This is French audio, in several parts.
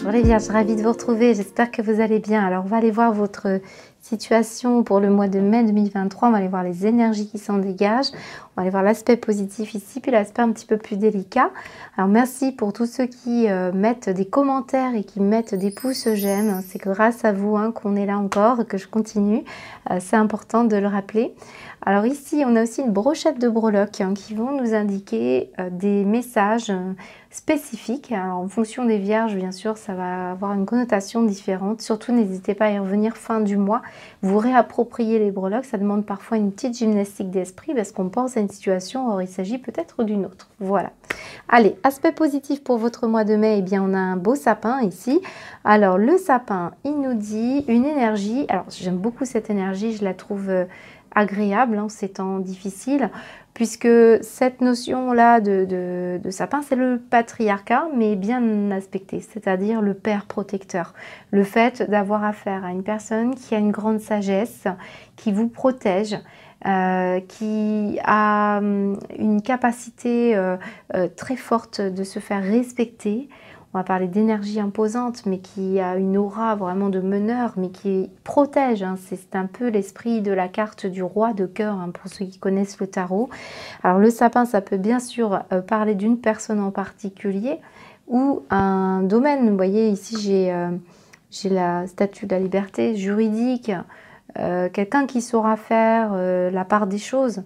Bonjour les Vierges, ravie de vous retrouver, j'espère que vous allez bien. Alors on va aller voir votre situation pour le mois de mai 2023, on va aller voir les énergies qui s'en dégagent, on va aller voir l'aspect positif ici, puis l'aspect un petit peu plus délicat. Alors merci pour tous ceux qui mettent des commentaires et qui mettent des pouces j'aime, c'est grâce à vous qu'on est là encore, que je continue, c'est important de le rappeler. Alors ici on a aussi une brochette de breloques qui vont nous indiquer des messages spécifiques. Alors en fonction des Vierges, bien sûr, ça va avoir une connotation différente. Surtout, n'hésitez pas à y revenir fin du mois. Vous réappropriez les breloques. Ça demande parfois une petite gymnastique d'esprit parce qu'on pense à une situation, or il s'agit peut-être d'une autre. Voilà. Allez, aspect positif pour votre mois de mai, eh bien on a un beau sapin ici. Alors le sapin, il nous dit une énergie. Alors j'aime beaucoup cette énergie, je la trouve agréable en ces temps difficiles, puisque cette notion-là de sapin, c'est le patriarcat, mais bien aspecté, c'est-à-dire le père protecteur. Le fait d'avoir affaire à une personne qui a une grande sagesse, qui vous protège, qui a une capacité très forte de se faire respecter. On va parler d'énergie imposante, mais qui a une aura vraiment de meneur, mais qui protège. C'est un peu l'esprit de la carte du roi de cœur, pour ceux qui connaissent le tarot. Alors le sapin, ça peut bien sûr parler d'une personne en particulier ou un domaine. Vous voyez, ici j'ai la statue de la liberté juridique, quelqu'un qui saura faire la part des choses,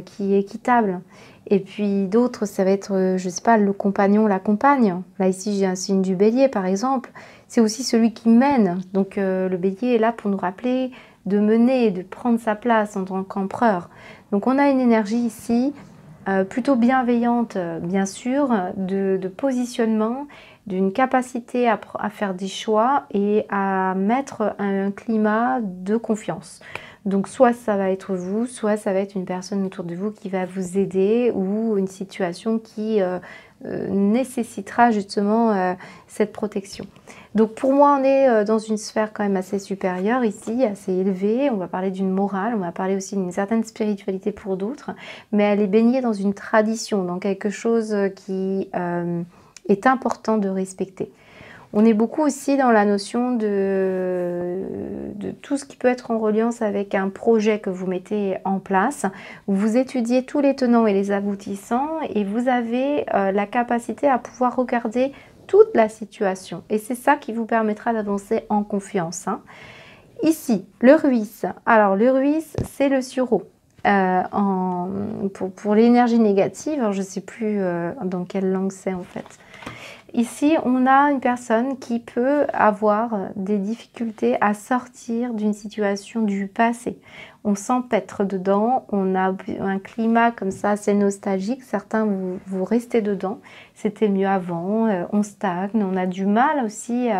qui est équitable. Et puis d'autres, ça va être, je sais pas, le compagnon, la compagne. Là, ici, j'ai un signe du bélier, par exemple. C'est aussi celui qui mène. Donc, le bélier est là pour nous rappeler de mener, de prendre sa place en tant qu'empereur. Donc, on a une énergie ici, plutôt bienveillante, bien sûr, de positionnement, d'une capacité à faire des choix et à mettre un climat de confiance. Donc soit ça va être vous, soit ça va être une personne autour de vous qui va vous aider ou une situation qui nécessitera justement cette protection. Donc pour moi, on est dans une sphère quand même assez supérieure ici, assez élevée. On va parler d'une morale, on va parler aussi d'une certaine spiritualité pour d'autres, mais elle est baignée dans une tradition, dans quelque chose qui est important de respecter. On est beaucoup aussi dans la notion de tout ce qui peut être en reliance avec un projet que vous mettez en place. Vous étudiez tous les tenants et les aboutissants et vous avez la capacité à pouvoir regarder toute la situation. Et c'est ça qui vous permettra d'avancer en confiance. Ici, le ruis. Alors, le ruis, c'est le sureau. Pour l'énergie négative, alors je ne sais plus dans quelle langue c'est en fait. Ici, on a une personne qui peut avoir des difficultés à sortir d'une situation du passé. On s'empêtre dedans, on a un climat comme ça assez nostalgique. Certains, vous restez dedans, c'était mieux avant, on stagne, on a du mal aussi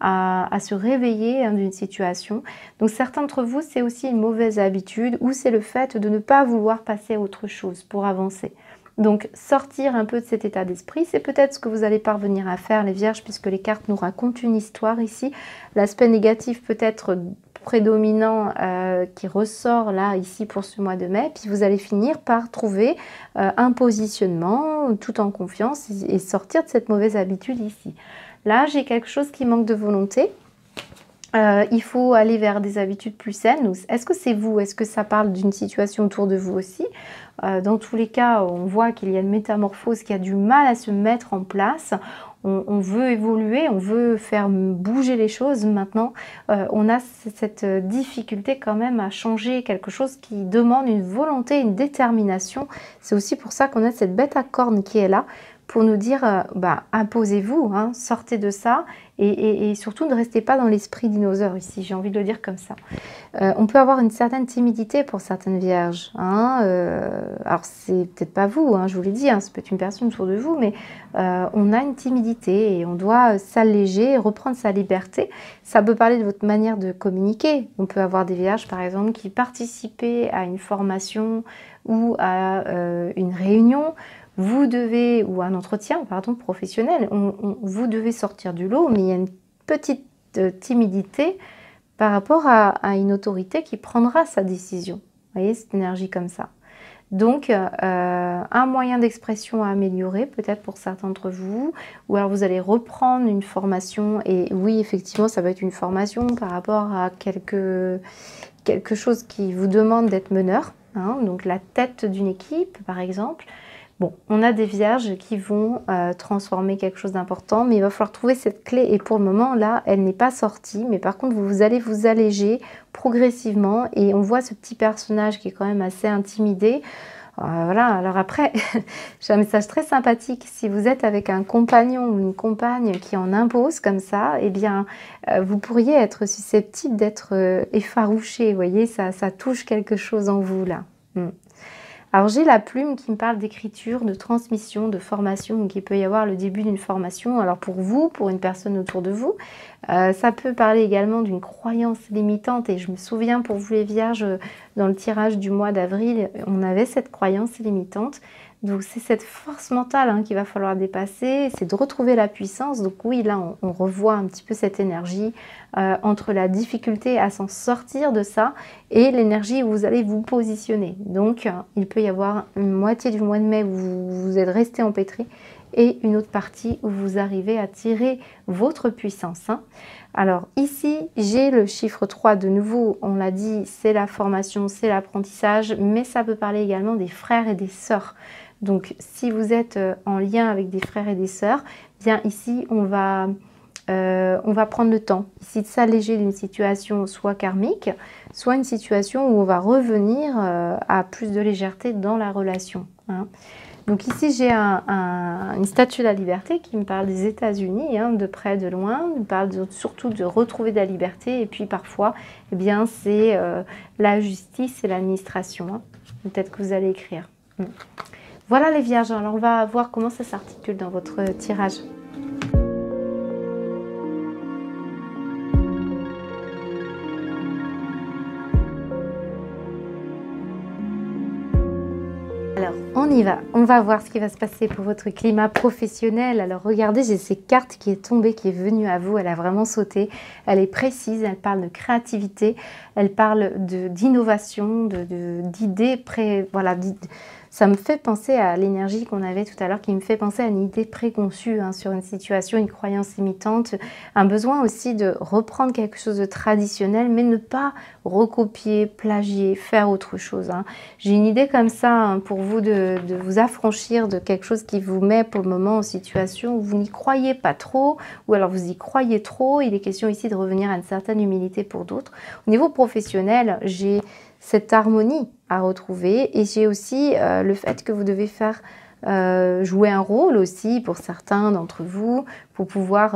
à se réveiller d'une situation. Donc certains d'entre vous, c'est aussi une mauvaise habitude ou c'est le fait de ne pas vouloir passer à autre chose pour avancer. Donc sortir un peu de cet état d'esprit, c'est peut-être ce que vous allez parvenir à faire les Vierges, puisque les cartes nous racontent une histoire ici. L'aspect négatif peut être prédominant qui ressort là ici pour ce mois de mai, puis vous allez finir par trouver un positionnement tout en confiance et sortir de cette mauvaise habitude ici. Là, j'ai quelque chose qui manque de volonté. Il faut aller vers des habitudes plus saines. Est-ce que c'est vous? Est-ce que ça parle d'une situation autour de vous aussi? Dans tous les cas, on voit qu'il y a une métamorphose qui a du mal à se mettre en place. On veut évoluer, on veut faire bouger les choses. Maintenant, on a cette difficulté quand même à changer quelque chose qui demande une volonté, une détermination. C'est aussi pour ça qu'on a cette bête à cornes qui est là, pour nous dire, imposez-vous, sortez de ça et surtout ne restez pas dans l'esprit dinosaure ici, j'ai envie de le dire comme ça. On peut avoir une certaine timidité pour certaines Vierges. Alors c'est peut-être pas vous, je vous l'ai dit, ça peut être une personne autour de vous, mais on a une timidité et on doit s'alléger, reprendre sa liberté. Ça peut parler de votre manière de communiquer. On peut avoir des Vierges par exemple qui participaient à une formation ou à une réunion. Vous devez, ou un entretien, pardon, professionnel, vous devez sortir du lot, mais il y a une petite timidité par rapport à une autorité qui prendra sa décision. Vous voyez, cette énergie comme ça. Donc, un moyen d'expression à améliorer, peut-être pour certains d'entre vous, ou alors vous allez reprendre une formation, et oui, effectivement, ça va être une formation par rapport à quelque chose qui vous demande d'être meneur, hein, donc la tête d'une équipe, par exemple. Bon, on a des vierges qui vont transformer quelque chose d'important, mais il va falloir trouver cette clé. Et pour le moment, là, elle n'est pas sortie. Mais par contre, vous allez vous alléger progressivement. Et on voit ce petit personnage qui est quand même assez intimidé. Voilà, alors après, j'ai un message très sympathique. Si vous êtes avec un compagnon ou une compagne qui en impose comme ça, eh bien, vous pourriez être susceptible d'être effarouché. Vous voyez, ça touche quelque chose en vous, là. Alors j'ai la plume qui me parle d'écriture, de transmission, de formation, donc il peut y avoir le début d'une formation. Alors pour vous, pour une personne autour de vous, ça peut parler également d'une croyance limitante. Et je me souviens pour vous les vierges, dans le tirage du mois d'avril, on avait cette croyance limitante. Donc c'est cette force mentale qu'il va falloir dépasser, c'est de retrouver la puissance. Donc oui, là on revoit un petit peu cette énergie entre la difficulté à s'en sortir de ça et l'énergie où vous allez vous positionner. Donc il peut y avoir une moitié du mois de mai où vous êtes resté empêtré et une autre partie où vous arrivez à tirer votre puissance. Alors ici, j'ai le chiffre 3 de nouveau, on l'a dit, c'est la formation, c'est l'apprentissage, mais ça peut parler également des frères et des sœurs. Donc si vous êtes en lien avec des frères et des sœurs, bien ici on va prendre le temps ici de s'alléger d'une situation soit karmique, soit une situation où on va revenir à plus de légèreté dans la relation. Donc ici j'ai une statue de la liberté qui me parle des États-Unis, de près, de loin, me parle surtout de retrouver de la liberté, et puis parfois eh bien c'est la justice et l'administration. Peut-être que vous allez écrire. Voilà les vierges, alors on va voir comment ça s'articule dans votre tirage. Alors, on y va. On va voir ce qui va se passer pour votre climat professionnel. Alors, regardez, j'ai cette carte qui est tombée, qui est venue à vous. Elle a vraiment sauté. Elle est précise, elle parle de créativité, elle parle d'innovation, d'idées voilà, ça me fait penser à l'énergie qu'on avait tout à l'heure, qui me fait penser à une idée préconçue sur une situation, une croyance limitante, un besoin aussi de reprendre quelque chose de traditionnel, mais ne pas recopier, plagier, faire autre chose. J'ai une idée comme ça pour vous de vous affranchir de quelque chose qui vous met pour le moment en situation où vous n'y croyez pas trop, ou alors vous y croyez trop. Il est question ici de revenir à une certaine humilité pour d'autres. Au niveau professionnel, j'ai cette harmonie à retrouver, et j'ai aussi le fait que vous devez faire jouer un rôle aussi pour certains d'entre vous pour pouvoir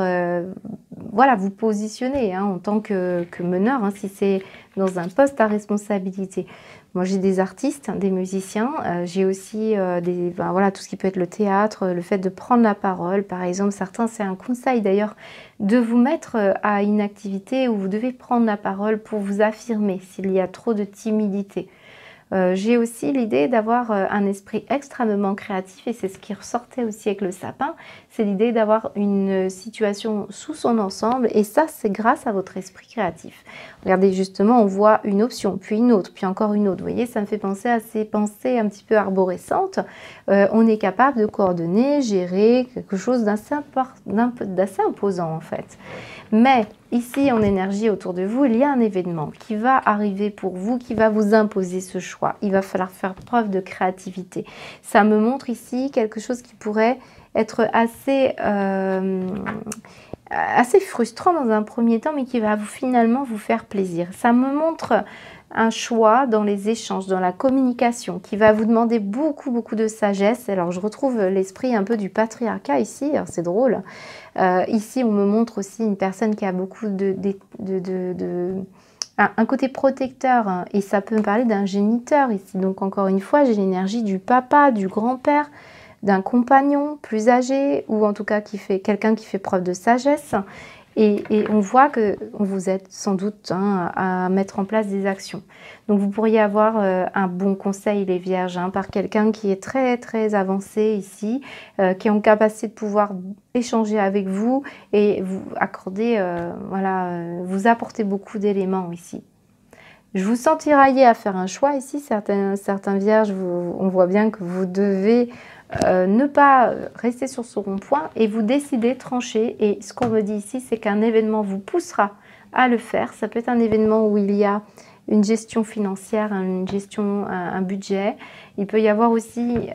voilà, vous positionner en tant que meneur, si c'est dans un poste à responsabilité. Moi j'ai des artistes, des musiciens, j'ai aussi voilà, tout ce qui peut être le théâtre, le fait de prendre la parole par exemple. Certains, c'est un conseil d'ailleurs de vous mettre à une activité où vous devez prendre la parole pour vous affirmer s'il y a trop de timidité. J'ai aussi l'idée d'avoir un esprit extrêmement créatif, et c'est ce qui ressortait aussi avec le sapin, c'est l'idée d'avoir une situation sous son ensemble, et ça c'est grâce à votre esprit créatif. Regardez, justement on voit une option, puis une autre, puis encore une autre. Vous voyez, ça me fait penser à ces pensées un petit peu arborescentes. On est capable de coordonner, gérer quelque chose d'assez imposant en fait. Mais ici en énergie autour de vous, il y a un événement qui va arriver pour vous, qui va vous imposer ce choix. Il va falloir faire preuve de créativité. Ça me montre ici quelque chose qui pourrait être assez frustrant dans un premier temps, mais qui va finalement vous faire plaisir. Ça me montre un choix dans les échanges, dans la communication, qui va vous demander beaucoup de sagesse. Alors je retrouve l'esprit un peu du patriarcat ici, c'est drôle. Ici on me montre aussi une personne qui a beaucoup un côté protecteur, et ça peut me parler d'un géniteur ici. Donc encore une fois, j'ai l'énergie du papa, du grand-père, d'un compagnon plus âgé, ou en tout cas quelqu'un qui fait preuve de sagesse. Et on voit que vous êtes sans doute à mettre en place des actions. Donc vous pourriez avoir un bon conseil, les vierges, par quelqu'un qui est très avancé ici, qui est en capacité de pouvoir échanger avec vous et vous accorder, voilà, vous apporter beaucoup d'éléments ici. Je vous sens tiraillé à faire un choix ici. Certains vierges, on voit bien que vous devez ne pas rester sur ce rond-point et vous décidez, trancher. Et ce qu'on me dit ici, c'est qu'un événement vous poussera à le faire. Ça peut être un événement où il y a une gestion financière, une gestion, un budget. Il peut y avoir aussi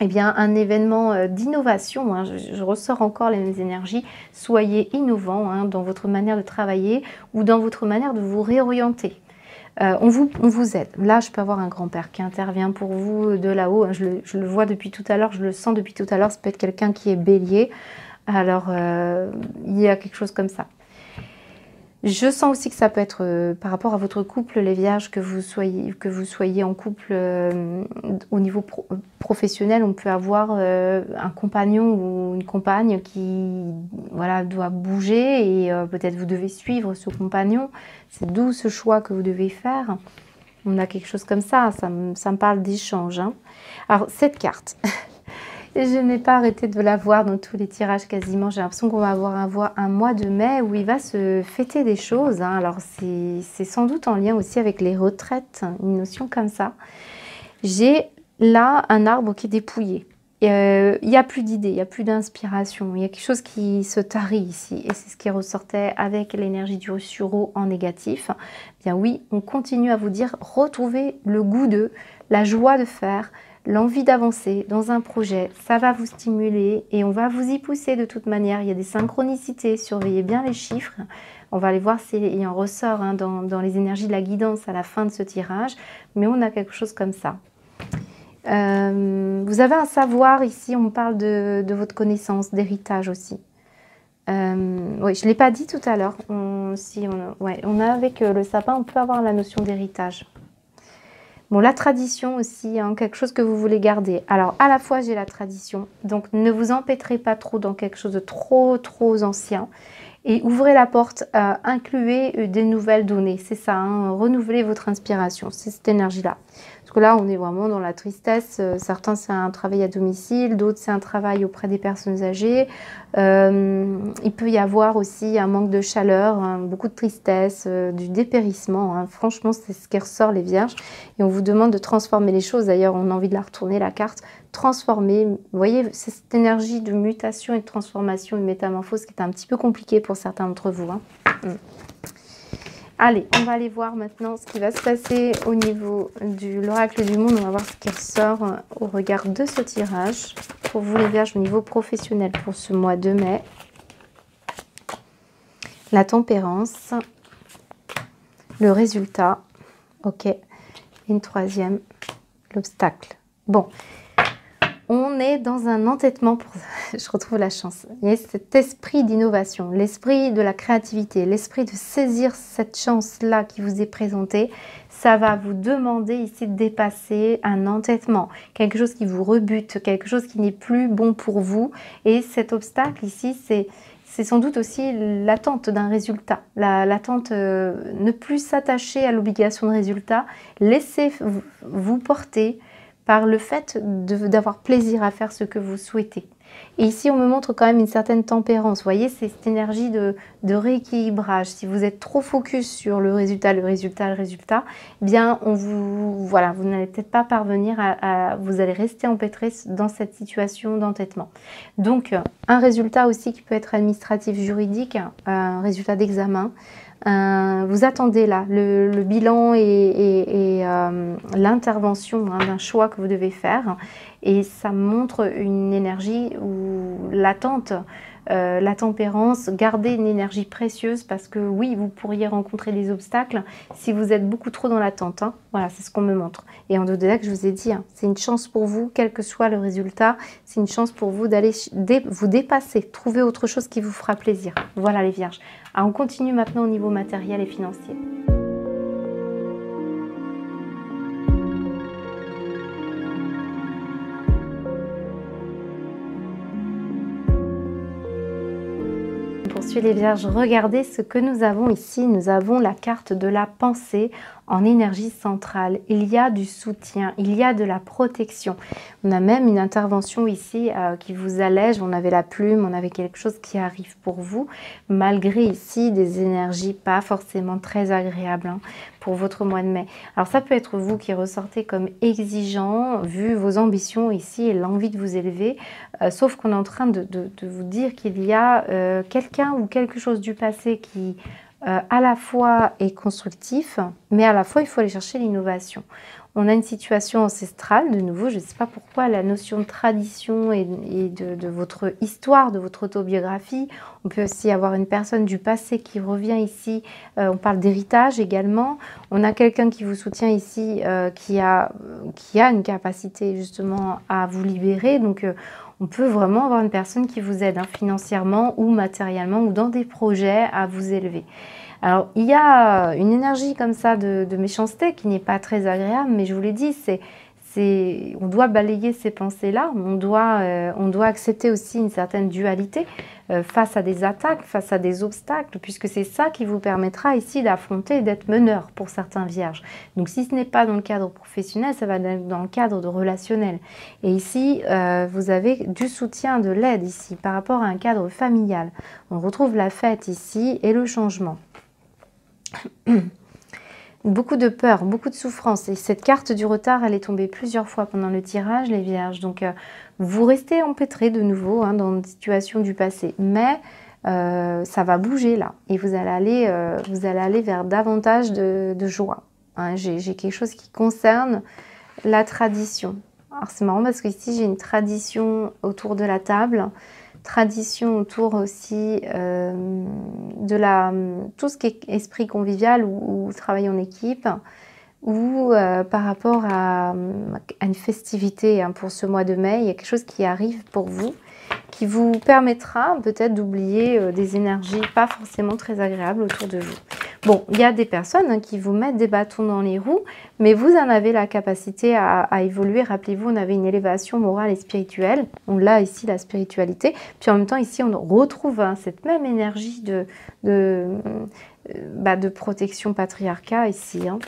eh bien, un événement d'innovation. Hein. Je ressors encore les mêmes énergies. Soyez innovants hein, dans votre manière de travailler ou dans votre manière de vous réorienter. On vous aide. Là, je peux avoir un grand-père qui intervient pour vous de là-haut. Hein. Je le vois depuis tout à l'heure, je le sens depuis tout à l'heure. Ça peut être quelqu'un qui est bélier. Alors, il y a quelque chose comme ça. Je sens aussi que ça peut être par rapport à votre couple, les vierges, que vous soyez en couple au niveau professionnel. On peut avoir un compagnon ou une compagne qui voilà, doit bouger et peut-être vous devez suivre ce compagnon. C'est d'où ce choix que vous devez faire. On a quelque chose comme ça, ça me parle d'échange. Hein. Alors, cette carte... Et je n'ai pas arrêté de la voir dans tous les tirages quasiment. J'ai l'impression qu'on va avoir un mois de mai où il va se fêter des choses. Hein. Alors, c'est sans doute en lien aussi avec les retraites, une notion comme ça. J'ai là un arbre qui est dépouillé. Il n'y a plus d'idées, il n'y a plus d'inspiration. Il y a quelque chose qui se tarit ici. Et c'est ce qui ressortait avec l'énergie du sureau en négatif. Bien oui, on continue à vous dire, retrouvez le goût de, la joie de faire, l'envie d'avancer dans un projet, ça va vous stimuler et on va vous y pousser de toute manière. Il y a des synchronicités, surveillez bien les chiffres. On va aller voir s'il en ressort hein, dans les énergies de la guidance à la fin de ce tirage. Mais on a quelque chose comme ça. Vous avez un savoir ici, on parle de votre connaissance, d'héritage aussi. Oui, je ne l'ai pas dit tout à l'heure. On a avec le sapin, on peut avoir la notion d'héritage. Bon, la tradition aussi, hein, quelque chose que vous voulez garder. Alors, à la fois, j'ai la tradition. Donc, ne vous empêtrez pas trop dans quelque chose de trop ancien. Et ouvrez la porte, incluez des nouvelles données. C'est ça, hein, renouvelez votre inspiration. C'est cette énergie-là. Parce que là, on est vraiment dans la tristesse. Certains, c'est un travail à domicile. D'autres, c'est un travail auprès des personnes âgées. Il peut y avoir aussi un manque de chaleur, hein, beaucoup de tristesse, du dépérissement. Hein. Franchement, c'est ce qui ressort, les vierges. Et on vous demande de transformer les choses. D'ailleurs, on a envie de la retourner, la carte. Transformer. Vous voyez, c'est cette énergie de mutation et de transformation, de métamorphose qui est un petit peu compliquée pour certains d'entre vous. Hein. Allez, on va aller voir maintenant ce qui va se passer au niveau de l'oracle du monde. On va voir ce qui ressort au regard de ce tirage. Pour vous les vierges au niveau professionnel pour ce mois de mai. La tempérance. Le résultat. Ok. Et une troisième. L'obstacle. Bon. On est dans un entêtement, je retrouve la chance. Il y a cet esprit d'innovation, l'esprit de la créativité, l'esprit de saisir cette chance-là qui vous est présentée. Ça va vous demander ici de dépasser un entêtement, quelque chose qui vous rebute, quelque chose qui n'est plus bon pour vous. Et cet obstacle ici, c'est sans doute aussi l'attente d'un résultat, l'attente, ne plus s'attacher à l'obligation de résultat, laissez vous porter par le fait d'avoir plaisir à faire ce que vous souhaitez. Et ici, on me montre quand même une certaine tempérance. Vous voyez, c'est cette énergie de rééquilibrage. Si vous êtes trop focus sur le résultat, eh bien, voilà, vous n'allez peut-être pas parvenir vous allez rester empêtré dans cette situation d'entêtement. Donc, un résultat aussi qui peut être administratif, juridique, un résultat d'examen. Vous attendez là le bilan et l'intervention hein, d'un choix que vous devez faire et ça montre une énergie où l'attente, la tempérance, gardez une énergie précieuse parce que oui, vous pourriez rencontrer des obstacles si vous êtes beaucoup trop dans l'attente. Hein. Voilà, c'est ce qu'on me montre. Et en au-delà que je vous ai dit, hein, c'est une chance pour vous, quel que soit le résultat, c'est une chance pour vous d'aller vous dépasser, trouver autre chose qui vous fera plaisir. Voilà les vierges. Alors, on continue maintenant au niveau matériel et financier. Poursuivez les vierges, regardez ce que nous avons ici. Nous avons la carte de la pensée en énergie centrale. Il y a du soutien, il y a de la protection. On a même une intervention ici qui vous allège. On avait la plume, on avait quelque chose qui arrive pour vous, malgré ici des énergies pas forcément très agréables hein, pour votre mois de mai. Alors ça peut être vous qui ressortez comme exigeant, vu vos ambitions ici et l'envie de vous élever, sauf qu'on est en train de vous dire qu'il y a quelqu'un ou quelque chose du passé qui à la fois est constructif, mais à la fois il faut aller chercher l'innovation. On a une situation ancestrale, de nouveau, je ne sais pas pourquoi la notion de tradition et de votre histoire, de votre autobiographie. On peut aussi avoir une personne du passé qui revient ici, on parle d'héritage également. On a quelqu'un qui vous soutient ici, qui a une capacité justement à vous libérer, donc on peut vraiment avoir une personne qui vous aide hein, financièrement ou matériellement ou dans des projets à vous élever. Alors, il y a une énergie comme ça de méchanceté qui n'est pas très agréable, mais je vous l'ai dit, on doit balayer ces pensées-là, on doit accepter aussi une certaine dualité face à des attaques, face à des obstacles, puisque c'est ça qui vous permettra ici d'affronter et d'être meneur pour certains vierges. Donc si ce n'est pas dans le cadre professionnel, ça va être dans le cadre de relationnel. Et ici, vous avez du soutien, de l'aide ici, par rapport à un cadre familial. On retrouve la fête ici et le changement. Beaucoup de peur, beaucoup de souffrance. Et cette carte du retard, elle est tombée plusieurs fois pendant le tirage, les vierges. Donc, vous restez empêtrés de nouveau hein, dans une situation du passé. Mais ça va bouger là. Et vous allez aller vers davantage de joie. Hein, j'ai quelque chose qui concerne la tradition. Alors, c'est marrant parce qu'ici, j'ai une tradition autour de la table. Tradition autour aussi tout ce qui est esprit convivial ou travail en équipe ou par rapport à une festivité hein, pour ce mois de mai, il y a quelque chose qui arrive pour vous qui vous permettra peut-être d'oublier des énergies pas forcément très agréables autour de vous. Bon, il y a des personnes hein, qui vous mettent des bâtons dans les roues, mais vous en avez la capacité à évoluer. Rappelez-vous, on avait une élévation morale et spirituelle. On l'a ici, la spiritualité. Puis en même temps, ici, on retrouve hein, cette même énergie de protection patriarcat ici. Hein.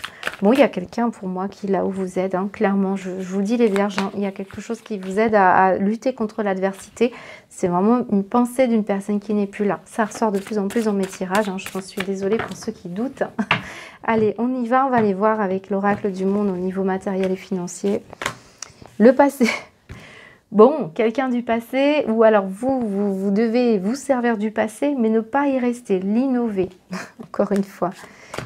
Bon, il y a quelqu'un pour moi qui, là où vous aide, hein, clairement, je vous dis les vierges, hein, il y a quelque chose qui vous aide à lutter contre l'adversité. C'est vraiment une pensée d'une personne qui n'est plus là. Ça ressort de plus en plus dans mes tirages, hein, je m'en suis désolée pour ceux qui doutent. Allez, on y va, on va aller voir avec l'oracle du monde au niveau matériel et financier. Le passé. Bon, quelqu'un du passé, ou alors vous devez vous servir du passé, mais ne pas y rester, l'innover. Encore une fois.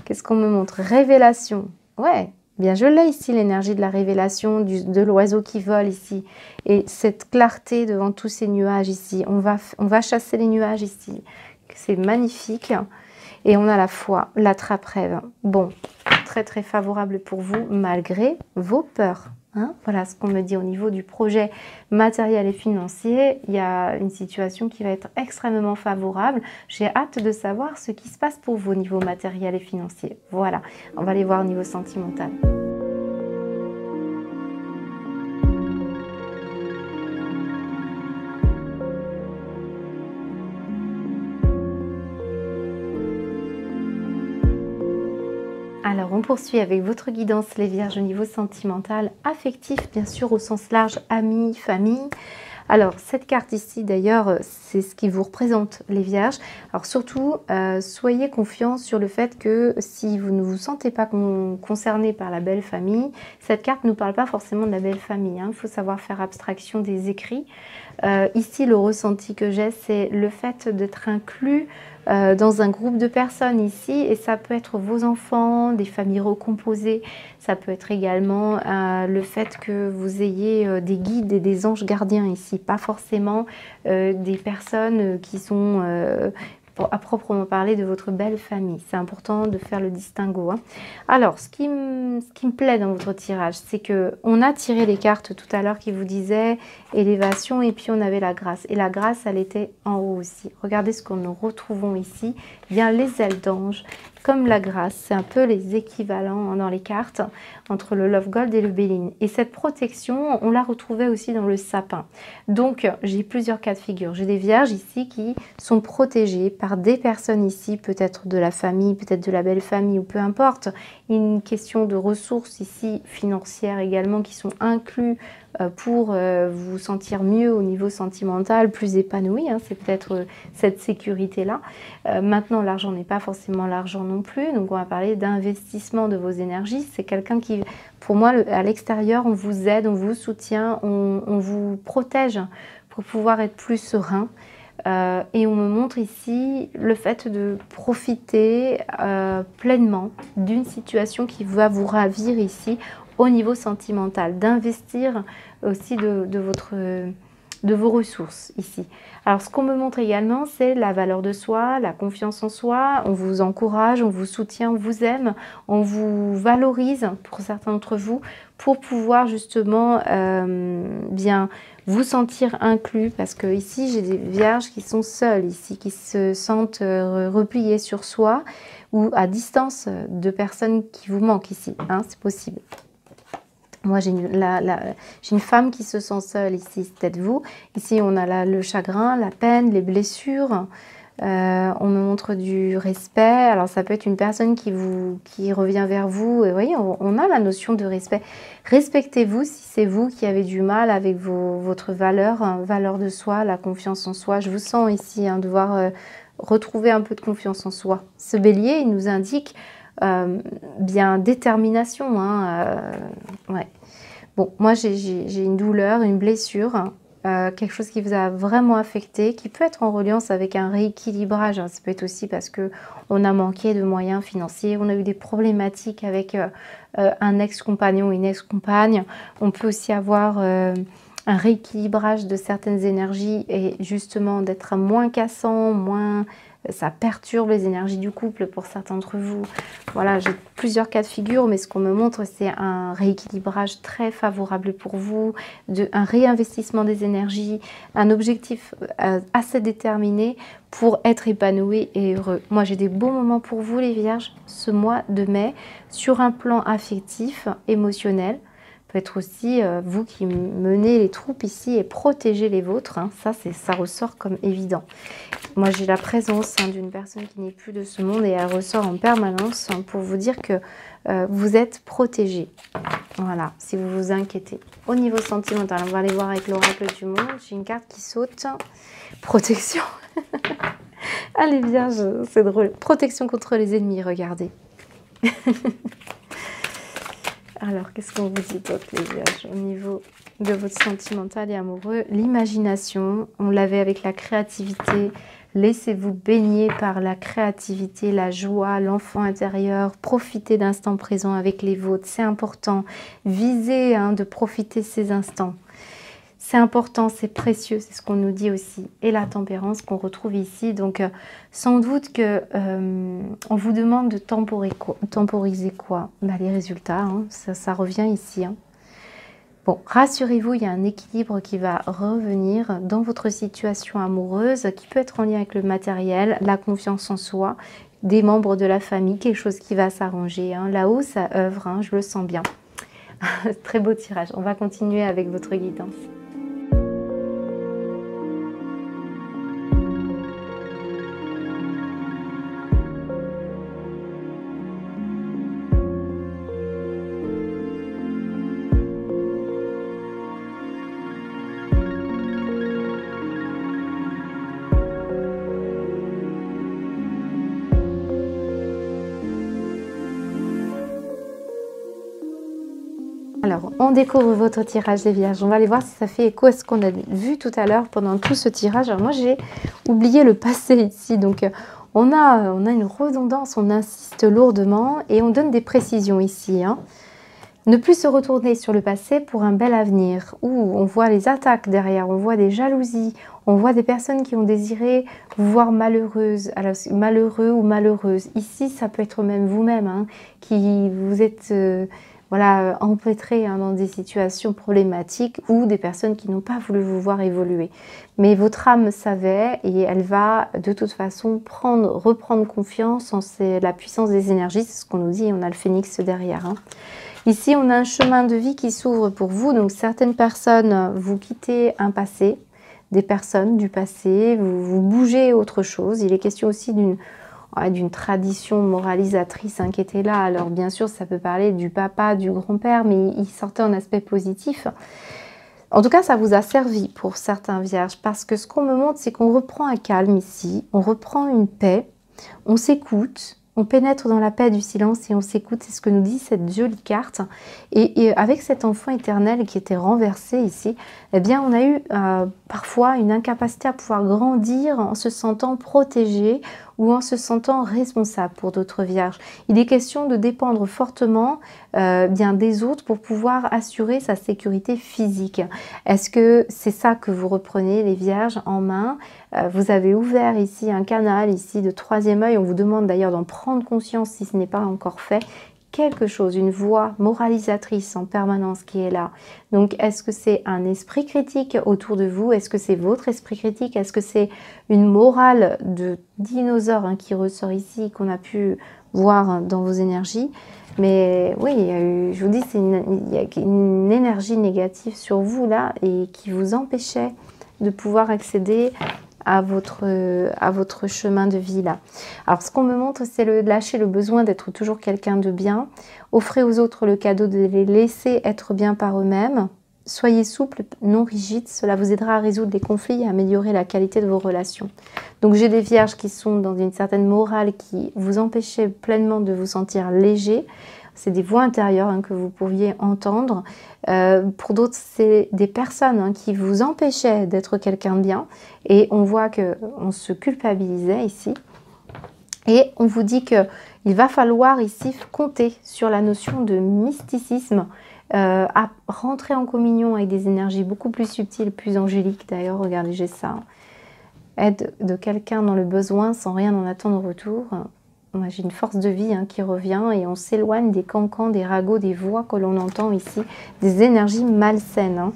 Qu'est-ce qu'on me montre? Révélation. Ouais, bien je l'ai ici, l'énergie de la révélation, de l'oiseau qui vole ici. Et cette clarté devant tous ces nuages ici. On va chasser les nuages ici. C'est magnifique. Et on a la foi, la trappe-rêve. Bon, très très favorable pour vous, malgré vos peurs. Hein, voilà ce qu'on me dit au niveau du projet matériel et financier. Il y a une situation qui va être extrêmement favorable. J'ai hâte de savoir ce qui se passe pour vous au niveau matériel et financier. Voilà, on va aller voir au niveau sentimental. Alors, on poursuit avec votre guidance, les vierges, au niveau sentimental, affectif, bien sûr, au sens large, amis, famille. Alors, cette carte ici, d'ailleurs, c'est ce qui vous représente, les vierges. Alors, surtout, soyez confiants sur le fait que si vous ne vous sentez pas concerné par la belle famille, cette carte ne nous parle pas forcément de la belle famille. Hein. Il faut savoir faire abstraction des écrits. Ici, le ressenti que j'ai, c'est le fait d'être inclus dans un groupe de personnes ici, et ça peut être vos enfants, des familles recomposées, ça peut être également le fait que vous ayez des guides et des anges gardiens ici, pas forcément des personnes qui sont à proprement parler de votre belle famille. C'est important de faire le distinguo. Hein. Alors, ce qui me plaît dans votre tirage, c'est que on a tiré les cartes tout à l'heure qui vous disaient élévation, et puis on avait la grâce. Et la grâce, elle était en haut aussi. Regardez ce que nous retrouvons ici. Bien les ailes d'ange, comme la grâce. C'est un peu les équivalents dans les cartes entre le Love Gold et le Béline. Et cette protection, on la retrouvait aussi dans le sapin. Donc, j'ai plusieurs cas de figure. J'ai des vierges ici qui sont protégées par des personnes ici, peut-être de la famille, peut-être de la belle famille, ou peu importe. une question de ressources ici financières également qui sont inclus pour vous sentir mieux au niveau sentimental, plus épanoui, hein, c'est peut-être cette sécurité-là. Maintenant, l'argent n'est pas forcément l'argent non plus, donc on va parler d'investissement de vos énergies. C'est quelqu'un qui, pour moi, à l'extérieur, on vous aide, on vous soutient, on vous protège pour pouvoir être plus serein. Et on me montre ici le fait de profiter pleinement d'une situation qui va vous ravir ici au niveau sentimental, d'investir aussi de vos ressources ici. Alors ce qu'on me montre également, c'est la valeur de soi, la confiance en soi. On vous encourage, on vous soutient, on vous aime, on vous valorise pour certains d'entre vous pour pouvoir justement bien vous sentir inclus, parce que ici j'ai des vierges qui sont seules ici, qui se sentent repliées sur soi ou à distance de personnes qui vous manquent ici, hein, c'est possible. Moi, j'ai une femme qui se sent seule ici, c'est peut-être vous. Ici, on a le chagrin, la peine, les blessures. On me montre du respect. Alors, ça peut être une personne qui revient vers vous. Et vous voyez, on a la notion de respect. Respectez-vous si c'est vous qui avez du mal avec votre valeur, hein, valeur de soi, la confiance en soi. Je vous sens ici hein, devoir retrouver un peu de confiance en soi. Ce bélier, il nous indique bien détermination. Hein, ouais. Bon, moi j'ai une douleur, une blessure, quelque chose qui vous a vraiment affecté, qui peut être en reliance avec un rééquilibrage. Hein. Ça peut être aussi parce que on a manqué de moyens financiers, on a eu des problématiques avec un ex-compagnon ou une ex-compagne. On peut aussi avoir un rééquilibrage de certaines énergies et justement d'être moins cassant, moins... Ça perturbe les énergies du couple pour certains d'entre vous. Voilà, j'ai plusieurs cas de figure, mais ce qu'on me montre, c'est un rééquilibrage très favorable pour vous, un réinvestissement des énergies, un objectif assez déterminé pour être épanoui et heureux. Moi, j'ai des beaux moments pour vous, les Vierges, ce mois de mai, sur un plan affectif, émotionnel. Être aussi vous qui menez les troupes ici et protégez les vôtres, hein. Ça ressort comme évident. Moi j'ai la présence hein, d'une personne qui n'est plus de ce monde et elle ressort en permanence hein, pour vous dire que vous êtes protégés. Voilà, si vous vous inquiétez. Au niveau sentimental, on va aller voir avec l'oracle du monde. J'ai une carte qui saute. Protection. Allez Vierge, c'est drôle. Protection contre les ennemis, regardez. Alors, qu'est-ce qu'on vous dit d'autre, les Vierges, au niveau de votre sentimental et amoureux? L'imagination, on l'avait avec la créativité. Laissez-vous baigner par la créativité, la joie, l'enfant intérieur. Profitez d'instants présents avec les vôtres, c'est important. Visez hein, de profiter ces instants. C'est important, c'est précieux, c'est ce qu'on nous dit aussi. Et la tempérance qu'on retrouve ici. Donc, sans doute que on vous demande de temporiser quoi? Les résultats, hein, ça revient ici. Hein. Bon, rassurez-vous, il y a un équilibre qui va revenir dans votre situation amoureuse, qui peut être en lien avec le matériel, la confiance en soi, des membres de la famille, quelque chose qui va s'arranger. Hein. Là-haut, ça œuvre, hein, je le sens bien. Très beau tirage. On va continuer avec votre guidance. Alors, on découvre votre tirage des Vierges. On va aller voir si ça fait écho à ce qu'on a vu tout à l'heure pendant tout ce tirage. Alors moi, j'ai oublié le passé ici. Donc, on a une redondance, on insiste lourdement et on donne des précisions ici. Hein. Ne plus se retourner sur le passé pour un bel avenir. Où on voit les attaques derrière, on voit des jalousies, on voit des personnes qui ont désiré vous voir malheureuse, alors malheureux ou malheureuse. Ici, ça peut être même vous-même hein, qui vous êtes... voilà, empêtré hein, dans des situations problématiques ou des personnes qui n'ont pas voulu vous voir évoluer. Mais votre âme savait et elle va de toute façon reprendre confiance en la puissance des énergies. C'est ce qu'on nous dit, on a le phénix derrière. Hein. Ici, on a un chemin de vie qui s'ouvre pour vous. Donc, certaines personnes, vous quittez un passé, des personnes du passé, vous bougez autre chose. Il est question aussi d'une ouais, d'une tradition moralisatrice qui était là. Alors bien sûr, ça peut parler du papa, du grand-père, mais il sortait en aspect positif. En tout cas, ça vous a servi pour certains vierges, parce que ce qu'on me montre, c'est qu'on reprend un calme ici, on reprend une paix, on s'écoute, on pénètre dans la paix du silence et on s'écoute, c'est ce que nous dit cette jolie carte. Et avec cet enfant éternel qui était renversé ici, eh bien on a eu parfois une incapacité à pouvoir grandir en se sentant protégé ou en se sentant responsable pour d'autres vierges. Il est question de dépendre fortement bien des autres pour pouvoir assurer sa sécurité physique. Est-ce que c'est ça que vous reprenez les vierges en main? Vous avez ouvert ici un canal ici de troisième œil. On vous demande d'ailleurs d'en prendre conscience si ce n'est pas encore fait. Quelque chose, une voix moralisatrice en permanence qui est là. Donc, est-ce que c'est un esprit critique autour de vous? Est-ce que c'est votre esprit critique? Est-ce que c'est une morale de dinosaure qui ressort ici, qu'on a pu voir dans vos énergies? Mais oui, je vous dis, il y a une énergie négative sur vous là et qui vous empêchait de pouvoir accéder à votre chemin de vie là. Alors ce qu'on me montre, c'est lâcher le besoin d'être toujours quelqu'un de bien. Offrez aux autres le cadeau de les laisser être bien par eux-mêmes. Soyez souple, non rigide, cela vous aidera à résoudre les conflits et à améliorer la qualité de vos relations. Donc j'ai des vierges qui sont dans une certaine morale qui vous empêchait pleinement de vous sentir léger. C'est des voix intérieures que vous pourriez entendre. Pour d'autres, c'est des personnes qui vous empêchaient d'être quelqu'un de bien. Et on voit qu'on se culpabilisait ici. Et on vous dit qu'il va falloir ici compter sur la notion de mysticisme, à rentrer en communion avec des énergies beaucoup plus subtiles, plus angéliques. D'ailleurs, regardez, j'ai ça. Aide de quelqu'un dans le besoin sans rien en attendre en retour. Moi, j'ai une force de vie qui revient et on s'éloigne des cancans, des ragots, des voix que l'on entend ici, des énergies malsaines.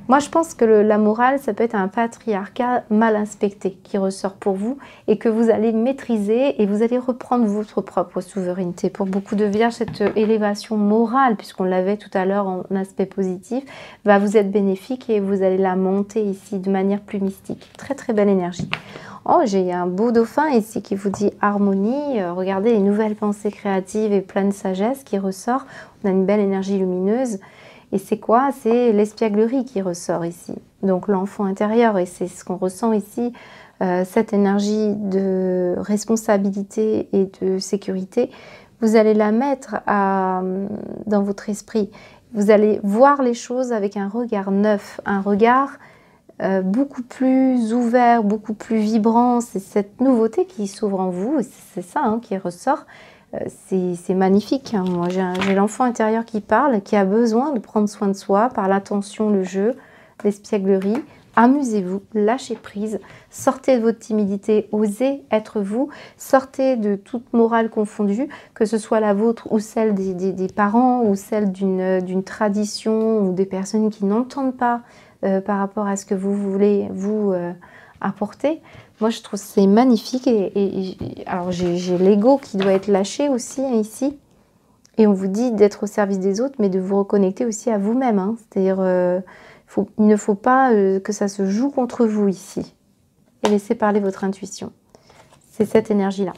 Moi, je pense que la morale, ça peut être un patriarcat mal inspecté qui ressort pour vous et que vous allez maîtriser et vous allez reprendre votre propre souveraineté. Pour beaucoup de vierges, cette élévation morale, puisqu'on l'avait tout à l'heure en aspect positif, va vous être bénéfique et vous allez la monter ici de manière plus mystique. Très, très belle énergie. Oh, j'ai un beau dauphin ici qui vous dit harmonie. Regardez les nouvelles pensées créatives et pleines de sagesse qui ressort. On a une belle énergie lumineuse. Et c'est quoi? C'est l'espièglerie qui ressort ici. Donc l'enfant intérieur, et c'est ce qu'on ressent ici, cette énergie de responsabilité et de sécurité, vous allez la mettre dans votre esprit. Vous allez voir les choses avec un regard neuf, un regard beaucoup plus ouvert, beaucoup plus vibrant. C'est cette nouveauté qui s'ouvre en vous, c'est ça qui ressort. C'est magnifique. Moi, j'ai l'enfant intérieur qui parle, qui a besoin de prendre soin de soi par l'attention, le jeu, l'espièglerie. Amusez-vous, lâchez prise, sortez de votre timidité, osez être vous, sortez de toute morale confondue, que ce soit la vôtre ou celle des parents ou celle d'une tradition ou des personnes qui n'entendent pas par rapport à ce que vous voulez vous apporter. Moi, je trouve c'est magnifique. Alors, j'ai l'ego qui doit être lâché aussi ici. Et on vous dit d'être au service des autres, mais de vous reconnecter aussi à vous-même. C'est-à-dire, il ne faut pas que ça se joue contre vous ici. Et laissez parler votre intuition. C'est cette énergie-là.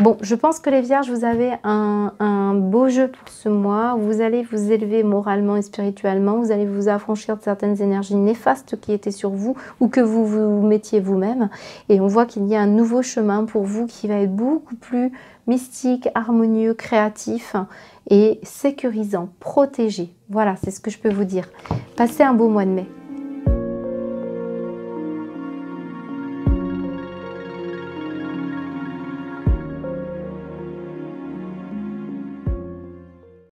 Bon, je pense que les vierges, vous avez un beau jeu pour ce mois. Vous allez vous élever moralement et spirituellement. Vous allez vous affranchir de certaines énergies néfastes qui étaient sur vous ou que vous vous mettiez vous-même. Et on voit qu'il y a un nouveau chemin pour vous qui va être beaucoup plus mystique, harmonieux, créatif et sécurisant, protégé. Voilà, c'est ce que je peux vous dire. Passez un beau mois de mai.